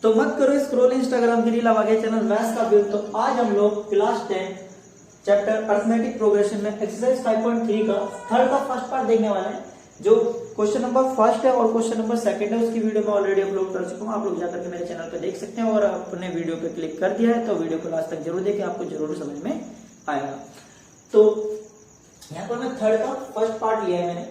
तो मत करो स्क्रॉल इंस्टाग्राम की रील, अब आगे चैनल मैथ्स का व्यू। तो आज हम लोग क्लास 10 चैप्टर अरिथमेटिक प्रोग्रेशन में एक्सरसाइज 5.3 का थर्ड का फर्स्ट पार्ट देखने वाले हैं। जो क्वेश्चन नंबर फर्स्ट है और क्वेश्चन नंबर सेकंड है उसकी वीडियो मैं ऑलरेडी अपलोड कर चुका हूँ। आप लोग जाकर के मेरे चैनल पे देख सकते हैं और अपने वीडियो पे क्लिक कर दिया है तो वीडियो को लास्ट तक जरूर देखें, आपको जरूर समझ में आएगा। तो यहाँ पर मैं थर्ड का फर्स्ट पार्ट लिया है मैंने।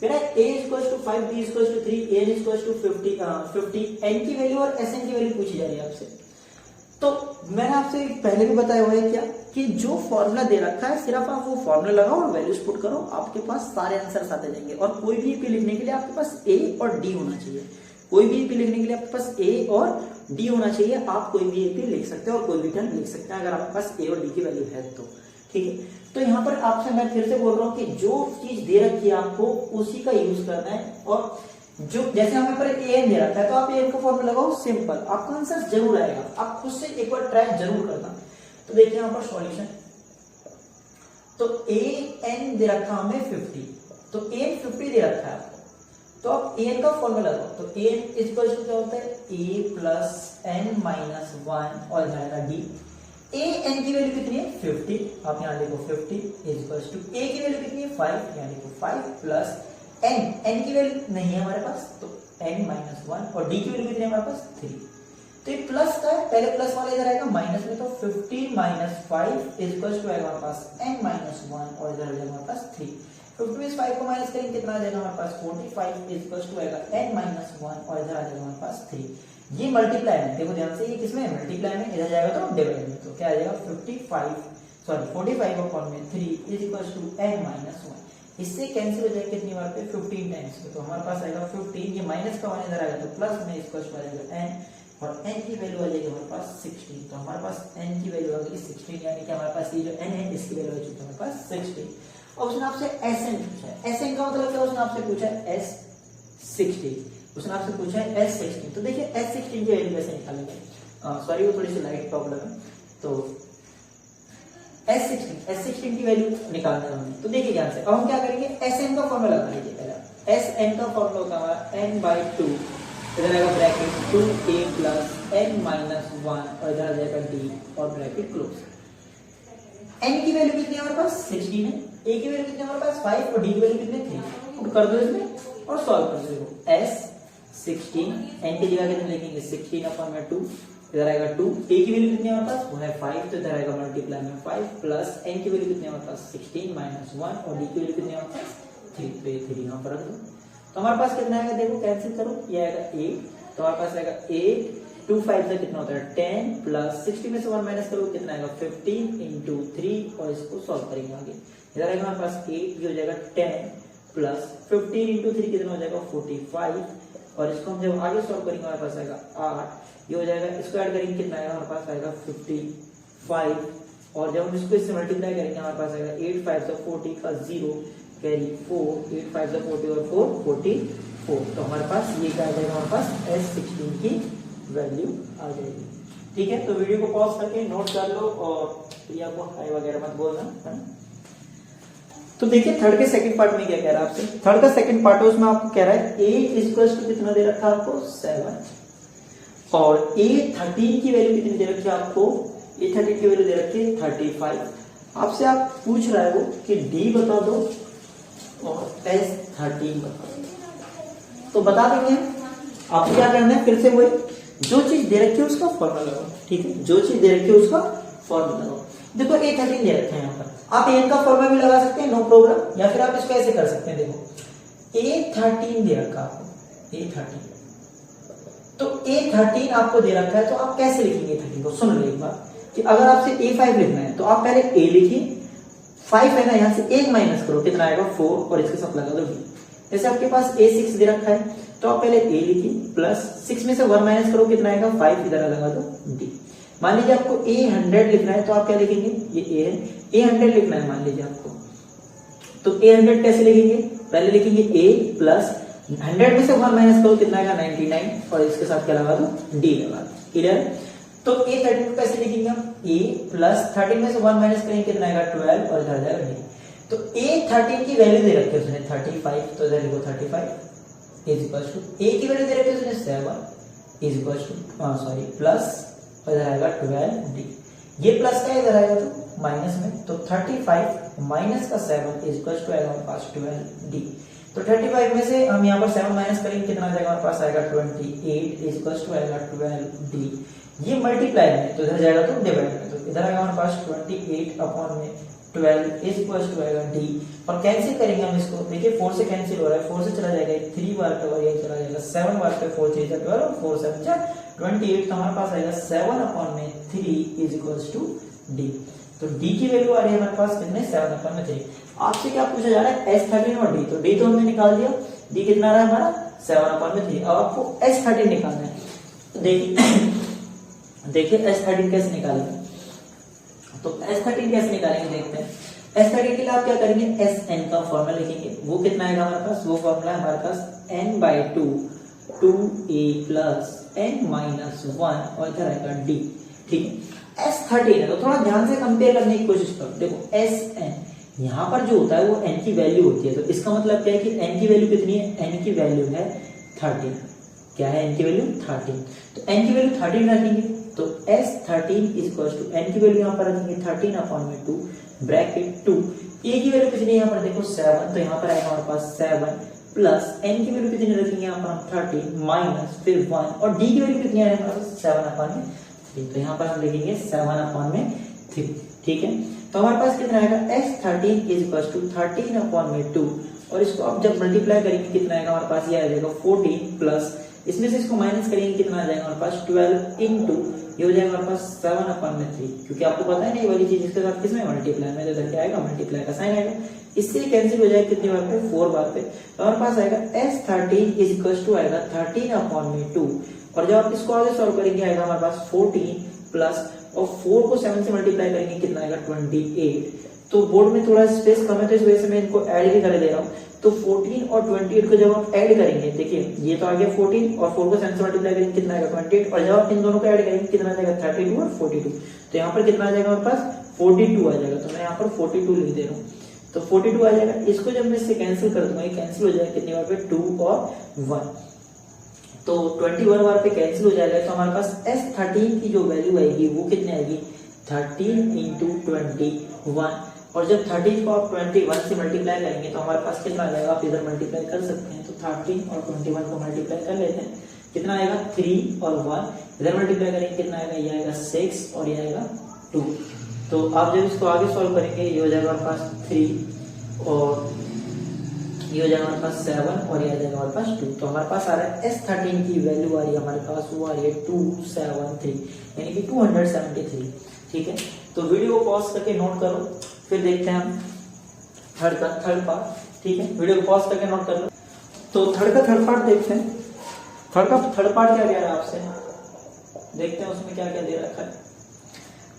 कह रहा है a equals to 5, b equals to 3, n equals to 50, n की वैल्यू और sn की वैल्यू पूछी जा रही है आपसे। तो मैंने आपसे पहले भी बताया हुआ है क्या कि जो फॉर्मूला दे रखा है सिर्फ आप वो फॉर्मूला लगाओ और वैल्यूज पुट करो, आपके पास सारे आंसर आते जाएंगे। और कोई भी EP लिखने के लिए आपके पास a और d होना चाहिए। कोई भी EP लिखने के लिए आपके पास a और d होना चाहिए। आप कोई भी EP लिख सकते हैं और कोई भी टर्म लिख सकते हैं अगर आपके पास a और d की वैल्यू है तो, ठीक है। तो यहाँ पर आपसे मैं फिर से बोल रहा हूँ कि जो चीज दे रखी है आपको उसी का यूज करना है। और जो जैसे हमें पर an दे रखा है तो आप an का फॉर्मूला लगाओ, सिंपल, आपका आंसर जरूर आएगा। आप खुद से एक बार ट्राई जरूर करना। तो देखिए यहाँ पर सॉल्यूशन, तो an दे रखा हमें 50, तो an 50 दे रखा है आपको, तो आप an का फॉर्मूला लगाओ। तो an इक्वल टू क्या होता है a प्लस n माइनस 1 और जाएगा d। an की वैल्यू कितनी है 50, आप यहाँ देखो 50 इक्वल्स टू a की वैल्यू कितनी है 5, यहाँ देखो 5 प्लस n की वैल्यू नहीं है हमारे पास तो n माइनस 1 और d की वैल्यू कितनी है हमारे पास 3। तो ये प्लस का है, पहले प्लस वाला इधर आएगा माइनस में, तो 50 माइनस 5 इक्वल्स टू आएगा हमारे पास n माइनस 1 और इधर आ जाएगा हमारे पास 3। 50 में 5 को माइनस करेंगे कितना आ जाएगा हमारे पास 45 इक्वल्स टू आएगा n माइनस 1 और इधर आ जाएगा हमारे पास 3। ये मल्टीप्लाई है, देखो ध्यान से, ये किसमें है मल्टीप्लाई में, इधर जाएगा तो डिवाइड में, तो क्या आ जाएगा 45 अपॉन में 3 is equals to n minus 1। इससे कैंसिल हो जाएगा कितनी बार पे 15 टाइम्स पे, तो हमारे पास आएगा 15, ये माइनस का 1 इधर आएगा तो प्लस में इक्वल्स टू आ जाएगा n और n की वैल्यू आ जाएगी हमारे पास 16। तो हमारे पास n की वैल्यू आ गई 16, यानी कि हमारे पास ये जो n है इसकी वैल्यू आ चुकी है हमारे पास 16। और उसने आपसे Sn पूछा है, Sn का मतलब क्या, उसने आपसे पूछा है S60, उसने आपसे पूछा है S16। तो देखिए S16 की वैल्यू कैसे निकालेंगे, सॉरी वो थोड़ी सी लाइट प्रॉब्लम है। तो S16 की वैल्यू निकालना है हमें, तो देखिए ध्यान से, अब हम क्या करेंगे Sn का फॉर्मूला लगा लीजिए। पहला Sn का फॉर्मूला होगा हमारा n/2, इधर आएगा bracket 2a plus n minus 1 और इधर आ जाएगा d और ब्रैकेट क्लोज। n की वैल्यू कितनी है हमारे पास 16 है, a की वैल्यू कितनी है हमारे पास 5 और d की वैल्यू कितनी है 3। पुट कर दो इसमें और सॉल्व कर दो। S16 n की जगह कितने लिखेंगे 16 अपॉन में 2, इधर आएगा 2, a की वैल्यू कितनी है हमारे पास वो है 5, तो इधर आएगा मल्टीप्लाई में 5 प्लस n की वैल्यू कितनी है हमारे पास 16 माइनस 1 और d की वैल्यू कितनी है हमारे पास 3, तो ये 3 यहाँ पर रख दो। तो हमारे पास कितना आएगा देखो, कैंसिल करो, ये आएगा 8, तो हमारे पास आएगा 8, 2 5 से कितना होता है 10 प्लस 60 में से 1 माइनस करो कितना आएगा 15 इंटू 3 और इसको सॉल्व करेंगे आगे। इधर आएगा हमारे पास 8, ये हो जाएगा 10 प्लस 15 इंटू 3 कितना हो जाएगा 45 और इसको हम जब आगे सॉल्व करेंगे हमारे पास आएगा 8, ये हो जाएगा, इसको ऐड करेंगे कितना आएगा हमारे पास आएगा 55 और जब हम इसको इससे मल्टीप्लाई करेंगे हमारे पास आएगा 8 5 से 40 का 0 कैरी 4, 8 5 से 40 और 4 44। तो हमारे पास ये क्या आ जाएगा हमारे पास S16 की वैल्यू आ जाएगी। ठीक है, तो वीडियो को पॉज करके नोट कर लो और प्रिया को हाय वगैरह मत बोलना, है ना। तो देखिए थर्ड के सेकंड पार्ट में क्या कह रहा है आपसे, थर्ड का सेकंड पार्ट है उसमें आपको कह रहा है a इक्वल्स टू कितना दे रखा है आपको 7 और a13 की वैल्यू कितनी दे रखी है आपको, a13 की वैल्यू दे रखी है 35। आपसे आप पूछ रहा है वो कि d बता दो और S13 बता दो, तो बता देंगे। आपको क्या करना है, फिर से वही जो चीज दे रखी है उसका फॉर्मूला लगाओ, ठीक है, जो चीज दे रखी है उसका फॉर्मूला लगाओ। देखो A13 दे रखे हैं यहाँ पर, आप n का फॉर्मूला भी लगा सकते हैं, नो प्रॉब्लम, या फिर आप इसको ऐसे कर सकते हैं। देखो A13 दे रखा आपको, A13, तो A13 आपको दे रखा है तो आप कैसे लिखेंगे A13 को, सुन लो एक बार कि अगर आपसे A5 लिखना है तो आप पहले A लिखिए, 5 है ना, यहाँ से 1 माइनस करो कितना आएगा 4 और इसके साथ लगा दो d। जैसे आपके पास A6 दे रखा है तो आप पहले A लिखिए प्लस 6 में से 1 माइनस करो कितना आएगा 5, इधर लगा दो d। मान लीजिए आपको A100 लिखना है तो आप क्या लिखेंगे, ये A है, A100 लिखना है मान लीजिए आपको, तो A100 कैसे लिखेंगे, पहले लिखेंगे A प्लस 100 में से 1 माइनस करो कितना आएगा 99 और इसके साथ क्या लगा दो d लगा दो, क्लियर। तो A13 को कैसे लिखेंगे हम, A प्लस 13 में से 1 माइनस करेंगे कितना आएगा 12 और इधर आ जाएगा d। तो A13 की वैल्यू दे रखी है उसने 35, तो इधर लिखो 35 इज इक्वल टू, A की वैल्यू दे रखी है उसने 7 is equal to sorry plus और इधर आएगा 12d। ये प्लस का इधर आएगा तो माइनस में, तो 35 माइनस का 7 इज इक्वल टू आएगा हमारे पास 12d। तो 35 में से हम यहाँ पर 7 माइनस करेंगे, कितना आ जाएगा हमारे पास आएगा 28 इज इक्वल टू आएगा 12d। ये मल्टीप्लाई में, तो इधर जाएगा तो डिवाइड में, तो इधर आएगा हमारे पास 28 अपॉन में 12 इज इक्वल टू आएगा d। और कैंसिल करेंगे हम इसको, देखिए 4 से कैंसिल हो रहा है, 4 से चला जाएगा 3 बार पे और ये चला जाएगा 7 बार पे, 4 3 12 और 4 7 28, तो हमारे पास आएगा 7 अपॉन में 3 इज इक्वल टू d। तो d की वैल्यू आ रही है हमारे पास कितने 7 अपॉन में 3। आपसे क्या पूछा जा रहा है S13 और d, तो d तो हमने निकाल दिया, d कितना आ रहा है हमारा 7 अपॉन में 3। अब आपको S13 निकालना है, तो देखिए S13 कैसे निकालेंगे, तो S13 कैसे निकालेंगे देखते हैं। S13 के लिए आप क्या करेंगे, Sn का फॉर्मूला लिखेंगे, वो कितना आएगा हमारे पास, वो फॉर्मूला है हमारे पास n/2 2a plus n minus 1 और इधर आएगा d। ठीक है, S13 है तो थोड़ा ध्यान से कंपेयर करने की कोशिश करो। देखो Sn यहाँ पर जो होता है वो n की वैल्यू होती है, तो इसका मतलब क्या है कि n की वैल्यू कितनी है, n की वैल्यू है 13। क्या है n की वैल्यू 13, तो n की वैल्यू 13 रखेंगे, तो S13 is equal to n की वैल्यू यहाँ पर रखेंगे 13 अपॉन में 2 ब्रैकेट 2, a की वैल्यू कितनी है यहाँ पर देखो 7, तो यहाँ पर आएगा हमारे पास 7 प्लस n की वैल्यू कितनी रखेंगे यहाँ पर हम 30 माइनस फिर 1 और d की वैल्यू कितनी है हमारे पास 7 अपॉन में 3, तो यहाँ पर हम लिखेंगे 7 अपॉन में 3। ठीक है, तो हमारे पास कितना आएगा S13 is equal to 13 upon में 2 और इसको अब जब मल्टीप्लाई करेंगे कितना आएगा हमारे पास, ये आ जाएगा 14 प्लस इसमें से इसको माइनस करेंगे कितना आ जाएगा हमारे पास 12 इंटू ये हो जाएगा हमारे पास 7 अपॉन में 3, क्योंकि आपको पता है ना ये वाली चीज इसके साथ किसमें मल्टीप्लाई में, इधर क्या आएगा मल्टीप्लाई का साइन आएगा, इससे कैंसिल हो जाएगा कितनी बार पे 4 बार पे, तो हमारे पास आएगा S13 इज इक्वल टू आएगा 13 अपॉन में 2 और जब आप इसको आगे सॉल्व करेंगे आएगा हमारे पास 14 प्लस और 4 को 7 से मल्टीप्लाई करेंगे कितना आएगा 28। तो बोर्ड में थोड़ा स्पेस कम है तो इस वजह से मैं इनको ऐड भी कर दे रहा हूँ, तो 14 और 28 को जब आप ऐड करेंगे, देखिए ये तो आ गया 14 और 4 को 7 से मल्टीप्लाई करेंगे कितना आएगा 28 और जब आप इन दोनों को ऐड करेंगे कितना आ जाएगा 32 और 42, तो यहाँ पर कितना आ जाएगा हमारे पास 42 आ जाएगा, तो मैं यहाँ पर 42 लिख दे रहा हूँ, तो 42 आ जाएगा। इसको जब मैं इससे कैंसिल कर दूंगा, ये कैंसिल हो जाएगा कितनी बार पे 2 और 1, तो 21 बार पे कैंसिल हो जाएगा, तो हमारे पास S13 की जो वैल्यू आएगी वो कितनी आएगी 13 इंटू 21 और जब 13 को आप 21 से मल्टीप्लाई करेंगे तो हमारे पास कितना आ जाएगा, आप इधर मल्टीप्लाई कर सकते हैं, तो 13 और 21 को मल्टीप्लाई कर लेते हैं, कितना आएगा 3 और 1 इधर मल्टीप्लाई करेंगे कितना आएगा, ये आएगा 6 और ये आएगा 2। तो आप जब इसको आगे सॉल्व करेंगे ये हो जाएगा हमारे पास 3 और ये हो जाएगा हमारे पास 7 और ये आ जाएगा हमारे पास 2, तो हमारे पास आ रहा है S13 की वैल्यू आ रही है हमारे पास, वो आ रही है 273 यानी कि 273। ठीक है, तो वीडियो को पॉज करके नोट करो, फिर देखते हैं हम थर्ड पार्ट। ठीक है, वीडियो को पॉज करके नोट कर लो। तो थर्ड पार्ट देखते हैं। थर्ड पार्ट क्या कह रहा है आपसे, देखते हैं उसमें क्या क्या दे रखा है।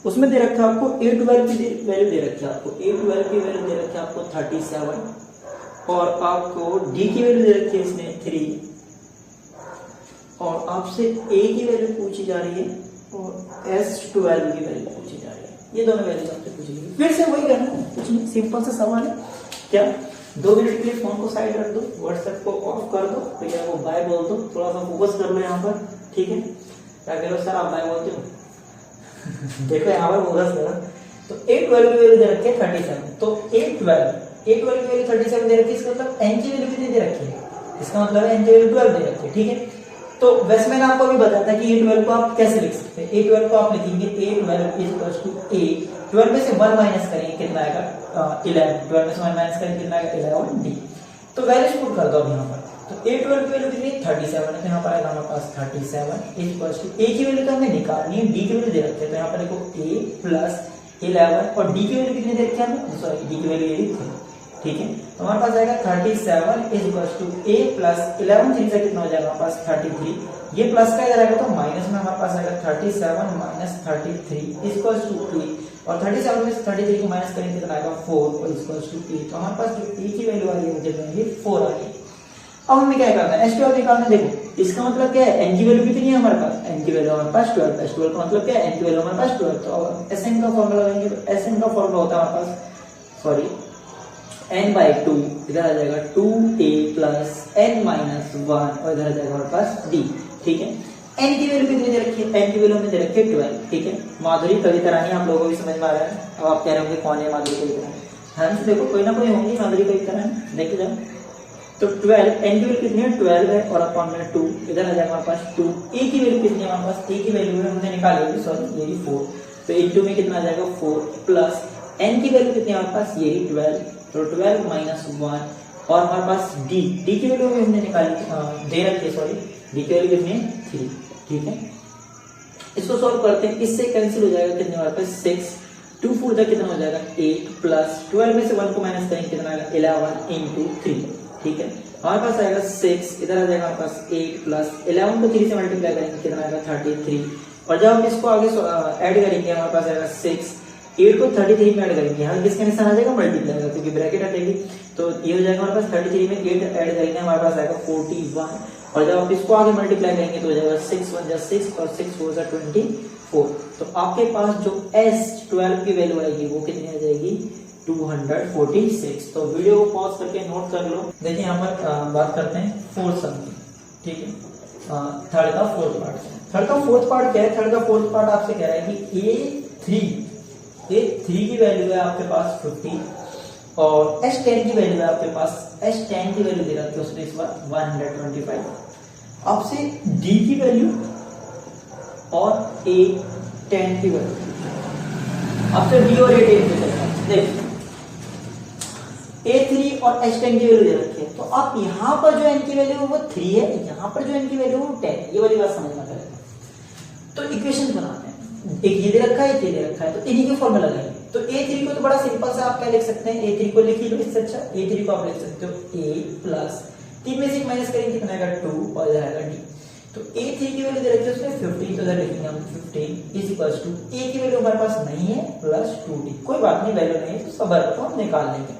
उसमें दे रखा है आपको A12 की वैल्यू दे रखी है, आपको A12 की वैल्यू दे रखी है आपको 37 और आपको D की वैल्यू दे रखी है इसमें 3 और आपसे A की वैल्यू पूछी जा रही है और S12 की वैल्यू पूछी जा रही है, ये दोनों वैल्यू आपसे पूछी गई। फिर से वही करना, कुछ नहीं, सिंपल सा सवाल है। क्या 2 मिनट के लिए फोन को साइड रख दो, व्हाट्सएप को ऑफ कर दो, भैया को बाय बोल दो, थोड़ा सा फोकस कर लो यहाँ पर। ठीक है, क्या कह लो सर आप बाय बोलते हो देखो यहाँ पर फोकस करो। तो A12 की वैल्यू दे रखी है 37, तो A12 की वैल्यू 37 दे रखी है, इसका मतलब n की वैल्यू कितनी दे रखी है, इसका मतलब है n की वैल्यू 12 दे रखी है। ठीक है, तो वैसे मैंने आपको अभी बताया था कि A12 को आप कैसे लिख सकते हैं। A12 को आप लिखेंगे A12 is equal to A 12 में से 1 माइनस करेंगे कितना आएगा 11, 12 में से 1 माइनस करेंगे कितना आएगा 11 D, तो वैल्यूज पुट कर दो अब यहाँ पर। तो A12 की वैल्यू कितनी 37 है, तो यहाँ पर आएगा हमारे पास 37 इज इक्वल टू A की वैल्यू तो हमें निकालनी है, D की वैल्यू दे रखी है, तो यहाँ पर देखो A प्लस 11 और D की वैल्यू कितनी दे रखी है हमें, सॉरी D की वैल्यू ये थी। ठीक है, तो हमारे पास आएगा 37 is equal to A plus 11 3 से कितना हो जाएगा हमारे पास 33, ये प्लस का इधर आएगा तो माइनस में हमारे पास आएगा 37 minus 33 is equal to A और 37 में से 33 को माइनस करेंगे कितना आएगा 4 और इज इक्वल टू A, तो हमारे पास जो A की वैल्यू आ रही है वो कितनी है 4 आ रही है। अब हमें क्या करना है S12 निकालना। देखो इसका मतलब क्या है, n की वैल्यू कितनी है हमारे पास, n की वैल्यू हमारे पास 12, S12 का मतलब क्या है n की वैल्यू हमारे पास 12, तो Sn का फॉर्मूला लगाएंगे, तो Sn का फॉर्मूला होता है हमारे पास सॉरी n/2 इधर आ जाएगा 2a प्लस n माइनस 1 और इधर आ जाएगा हमारे पास d। ठीक है, एन की वैल्यू कितनी दे रखी है, एन की वैल्यू में दे रखी है 12, ठीक है। माधुरी कविता रानी आप लोगों को भी समझ में आ रहा है। अब आप कह रहे होंगे कौन है माधुरी कविता रानी, हाँ देखो कोई ना कोई होंगी माधुरी कविता रानी, देखे जाओ। तो 12 एन की वैल्यू कितनी है 12 है और अपॉन में 2, इधर आ जाएगा हमारे पास 2। ए की वैल्यू कितनी है हमारे पास, ए की वैल्यू है हमने निकाली होगी, सॉरी यही 4, तो इनटू में कितना आ जाएगा 4 प्लस एन की वैल्यू कितनी है हमारे पास यही 12, तो 12 माइनस 1 और हमारे पास डी, डी की वैल्यू भी हमने निकाली दे रखी है, सॉरी डी की वैल्यू कितनी है 3, ठीक है। इसको सॉल्व करते हैं, इससे कैंसिल हो जाएगा कितने हमारे पास 6, 2 4 कितना हो जाएगा 8 प्लस 12 में से 1 को माइनस करेंगे कितना आएगा 11 इंटू 3, ठीक है। हमारे पास आएगा 6, इधर आ जाएगा हमारे पास 8 प्लस 11 को 3 से मल्टीप्लाई करेंगे कितना आएगा 33, और जब हम इसको आगे ऐड करेंगे हमारे पास आएगा 6, 8 को 33 में ऐड करेंगे, यहाँ किसका निशान आ जाएगा मल्टीप्लाई का, क्योंकि ब्रैकेट हटेगी, तो ये हो जाएगा हमारे पास 33 में 8 ऐड करेंगे हमारे पास आएगा 41, और जब आप इसको आगे मल्टीप्लाई करेंगे तो हो जाएगा 6 1 जा 6 और 6 4 जा 24, तो आपके पास जो S12 की वैल्यू आएगी वो कितनी आ जाएगी 246। तो वीडियो को पॉज करके नोट कर लो। देखिए यहाँ पर बात करते हैं फोर्थ सम की, ठीक है। थर्ड का फोर्थ पार्ट, थर्ड का फोर्थ पार्ट क्या है, थर्ड का फोर्थ पार्ट आपसे कह रहा है कि A3 की वैल्यू है आपके पास 50 और S10 की वैल्यू है आपके पास, S10 की वैल्यू दे रखी है उसने इस बार 125, आपसे D की वैल्यू और A10 की वैल्यू, आपसे D और A10 की वैल्यू देखिए, A3 और S10 की वैल्यू दे रखी है, तो आप यहाँ पर जो n की वैल्यू है वो 3 है, यहाँ पर जो n की वैल्यू है वो 10 है, ये वाली बात समझना पड़ेगा। तो इक्वेशन बनाते हैं, एक ये दे रखा है, एक ये दे रखा है, तो इन्हीं के फॉर्मूला लगाएंगे। तो A3 को तो बड़ा सिंपल सा आप क्या लिख सकते हैं, A3 को लिख लो, इससे अच्छा A3 को आप लिख सकते हो A प्लस 3 में से 1 माइनस करेंगे कितना आएगा 2 और इधर आएगा D। तो A3 की वैल्यू दे रखी है उसमें 15, तो इधर लिखेंगे हम 15 इज इक्वल्स टू A की वैल्यू हमारे पास नहीं है प्लस 2D, कोई बात नहीं वैल्यू नहीं है तो सबर को हम निकाल लेंगे,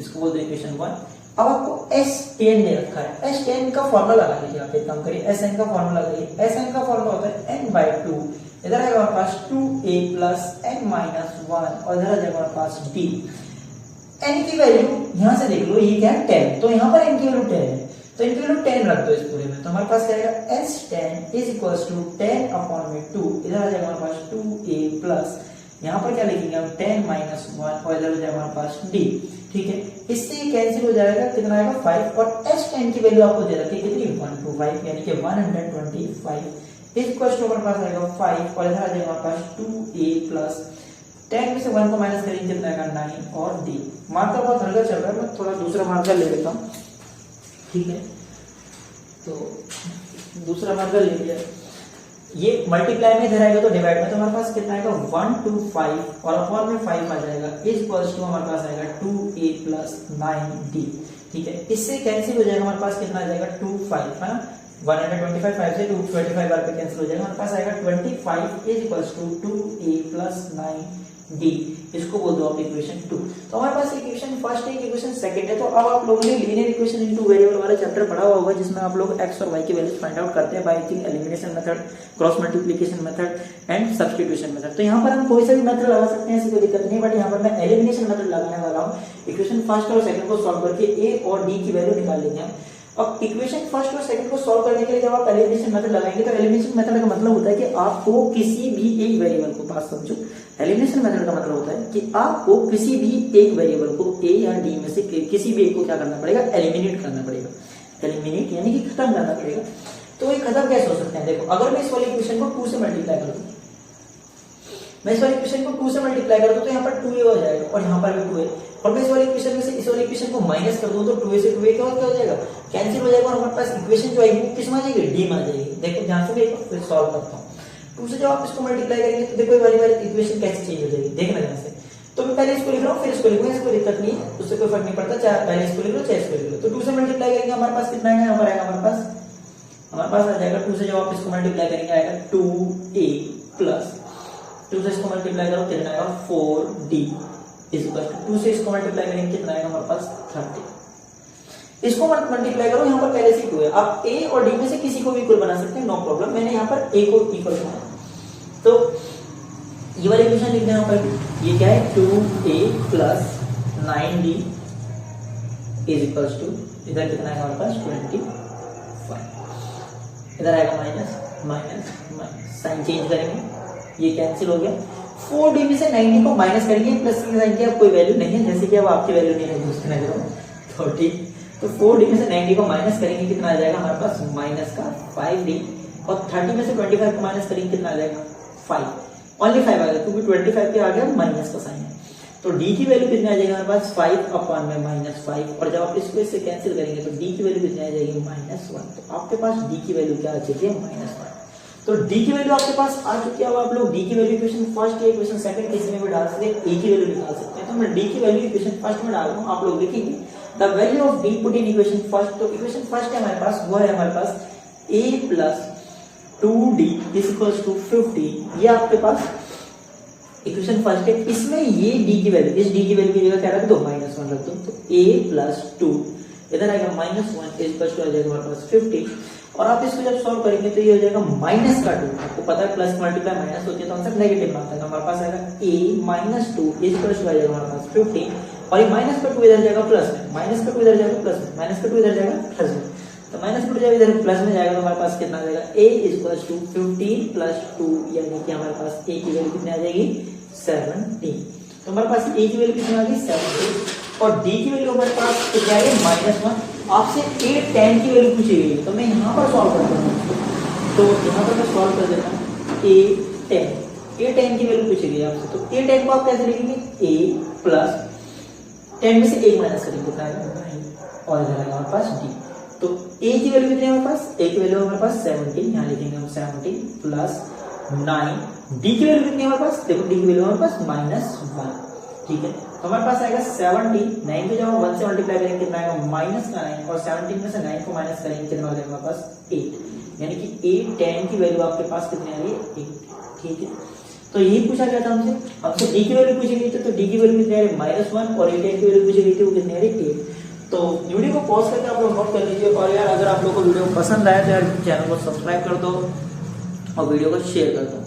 इसको बोलते हैं इक्वेशन 1। अब आपको S10 दे रखा है, S10 का फॉर्मूला लगा लीजिए, आप एक काम करिए SN का फॉर्मूला लगाइए, SN का फॉर्मूला होता है n/2, इधर आएगा हमारे पास 2a प्लस n माइनस 1 और इधर आ जाएगा हमारे पास d। n की वैल्यू यहां से देख लो, ये क्या है 10, तो यहां पर n की वैल्यू 10 है, तो इनकी वैल्यू 10 रख दो इस पूरे में, तो हमारे पास क्या आएगा S10 is equals to 10 upon में 2, इधर आ जाएगा हमारे पास 2a प्लस यहाँ पर क्या लिखेंगे हम 10 माइनस 1 और इधर हो जाएगा हमारे पास d, ठीक है। इससे कैंसिल हो जाएगा, कितना आएगा 5 और S10 की वैल्यू आपको दे रखी है कितनी 125, यानी कि 125 इज इक्वल्स टू हमारे पास आएगा 5 और इधर आ जाएगा हमारे पास 2a प्लस 10 में से 1 को माइनस करेंगे कितना आएगा 9 और d। मार्कर बहुत हल्का चल रहा है, मैं थोड़ा दूसरा मार्कर ले लेता हूँ, ठीक है। तो दूसरा मार्कर ले लिया, ये मल्टीप्लाई में इधर आएगा तो डिवाइड में, तो हमारे पास कितना आएगा 125 और अपॉन में 5 आ जाएगा इज इक्वल्स टू हमारे पास आएगा 2a प्लस 9d, ठीक है। इससे कैंसिल हो जाएगा हमारे पास कितना आ जाएगा 25 है ना, 125 5 से 225 बार पे कैंसिल हो जाएगा, हमारे पास आएगा 25 is equals to 2a plus 9d, इसको बोल दो आप इक्वेशन 2। तो हमारे पास इक्वेशन फर्स्ट है, इक्वेशन सेकंड है। तो अब आप लोगों ने लीनियर इक्वेशन इनटू वेरिएबल वाला चैप्टर पढ़ा हुआ होगा, जिसमें आप लोग x और y की वैल्यूज फाइंड आउट करते हैं by using elimination method, cross multiplication method and substitution method. तो यहाँ पर हम कोई सा भी मेथड लगा सकते हैं, ऐसी कोई दिक्कत नहीं, बट यहाँ पर मैं एलिमिनेशन मेथड लगाने वाला हूँ। इक्वेशन फर्स्ट और सेकंड को सॉल्व करके a और d की वैल्यू निकाल लेंगे हम। अब इक्वेशन फर्स्ट और सेकंड को सॉल्व करने के लिए जब आप एलिमिनेशन मेथड लगाएंगे, तो एलिमिनेशन मेथड का मतलब होता है कि आपको किसी भी एक वेरिएबल को, बात समझो, एलिमिनेशन मेथड का मतलब होता है कि आपको किसी भी एक वेरिएबल को a या d में से किसी भी एक को क्या करना पड़ेगा, एलिमिनेट करना पड़ेगा। एलिमिनेट यानी कि खत्म करना पड़ेगा। तो ये खत्म कैसे हो सकते हैं, देखो अगर मैं इस वाली इक्वेशन को 2 से मल्टीप्लाई कर दूं, मैं इस वाली इक्वेशन को 2 से मल्टीप्लाई कर दूं तो यहाँ पर 2a हो जाएगा और यहाँ पर भी 2a, और मैं इस वाली इक्वेशन में से इस वाली इक्वेशन को माइनस कर दूं तो 2a से 2a क्या हो जाएगा, कैंसिल हो जाएगा और हमारे पास इक्वेशन जो है वो किस में आ जाएगी, d में आ जाएगी। देखो ध्यान से देखो, फिर सॉल्व करता हूं। 2 से जब आप इसको मल्टीप्लाई करेंगे तो देखो ये वाली इक्वेशन कैसे चेंज हो जाएगी, देखना ध्यान से। तो मैं पहले इसको लिख रहा हूँ फिर इसको लिखूंगा, इसको दिक्कत नहीं है, उससे कोई फर्क नहीं पड़ता, चाहे पहले इसको लिख लो चाहे इसको लिख लो। तो 2 से मल्टीप्लाई करेंगे हमारे पास कितना आएगा, यहाँ पर आएगा हमारे पास आ जाएगा 2 से जब आप इसको मल्टीप्लाई करेंगे आएगा 2a प्लस 2 से इसको मल्टीप्लाई करो कितना आएगा 4d इज इक्वल टू 2 से इसको मल्टीप्लाई करेंगे कितना आएगा हमारे पास 30। इसको मल्टीप्लाई करो, यहाँ पर पहले से 2 है, आप a और d में से किसी को भी इक्वल बना सकते हैं, नो प्रॉब्लम। मैंने यहाँ पर a को इक्वल बनाया, तो ये वाली इक्वेशन लिख दें यहाँ पर, ये क्या है 2a plus 9d is equal to, इधर कितना है हमारे पास 25, इधर आएगा minus minus minus sign change करेंगे, ये कैंसिल हो गया। 4d में से 90 को माइनस करेंगे, प्लस की साइन की अब कोई वैल्यू नहीं है, जैसे कि अब आपकी वैल्यू नहीं है उसकी नजरों में, तो ठीक। तो 4d में से 90 को माइनस करेंगे, कितना आ जाएगा हमारे पास माइनस का 5d, और 30 में से 25 को माइनस करेंगे, कितना आ जाएगा 5, ओनली 5 आ गया क्योंकि 25 के आ गया माइनस का साइन है। तो d की वैल्यू कितनी आ जाएगी हमारे पास 5/-5, और जब आप इसको इससे कैंसिल करेंगे तो d की वैल्यू कितनी आ जाएगी -1। तो आपके पास d की वैल्यू क्या आ चुकी है -1। तो d की वैल्यू आपके पास आ चुकी है। अब आप लोग d की वैल्यू इक्वेशन फर्स्ट या इक्वेशन सेकंड किसी में भी डाल सकते हैं, a की वैल्यू निकाल सकते हैं। तो मैं d की वैल्यू इक्वेशन फर्स्ट में डाल रहा हूं, आप लोग लिखेंगे the value of d put in equation first. तो इक्वेशन फर्स्ट है हमारे पास, वो है हमारे पास a + 2d = 50, ये आपके पास इक्वेशन फर्स्ट है। इसमें ये d की वैल्यू, इस d की वैल्यू की जगह क्या रख दो -1 रख दो, तो a + 2 इधर आएगा -1 = आ जाएगा हमारे पास 50, और आप इसको जब सॉल्व करेंगे तो ये हो जाएगा -2। आपको पता है प्लस मल्टीप्लाई माइनस होती है तो आंसर नेगेटिव आता है, तो हमारे पास आएगा a - 2 = आ जाएगा हमारे पास 50, और ये -2 इधर जाएगा प्लस में, -2 इधर जाएगा प्लस में, -2 इधर जाएगा प्लस में, तो -2 जब इधर प्लस में जाएगा तो हमारे पास कितना आ जाएगा a = 15 + 2, यानी कि हमारे पास a की वैल्यू कितनी आ जाएगी 17। तो हमारे पास a की वैल्यू कितनी आ गई 17, और d की वैल्यू हमारे पास कितनी आ गई -1। आपसे a tan की वैल्यू पूछी गई है, तो मैं यहाँ पर सॉल्व करता हूँ, तो यहाँ पर मैं सॉल्व कर देता हूँ a tan की वैल्यू पूछी गई है आपसे। तो a tan को आप कैसे लिखेंगे, a + 10 में से 1 माइनस करेंगे, कितना आएगा 9, और इधर आएगा हमारे पास d। तो a की वैल्यू कितनी है हमारे पास, a की वैल्यू हमारे पास 17, यहाँ लिखेंगे हम 17 + 9, d की वैल्यू कितनी है हमारे पास, देखो d की वैल्यू हमारे पास -1, ठीक है। तो हमारे पास आएगा 70, 9 को जब हम 1 से मल्टीप्लाई करेंगे कितना आएगा -9, और 17 में से 9 को माइनस करेंगे कितना हो जाएगा हमारे पास 8, यानी कि a tan की वैल्यू आपके पास कितनी आ रही है 8, ठीक है। तो यही पूछा गया था हमसे d की वैल्यू पूछी गई थी, तो d की वैल्यू कितनी आ रही है -1, और a tan की वैल्यू पूछी गई थी वो कितनी आ रही है 8। तो वीडियो को पॉज करके आप लोग नोट कर लीजिए, और यार अगर आप लोग को वीडियो पसंद आया तो यार चैनल को सब्सक्राइब कर दो और वीडियो को शेयर कर दो।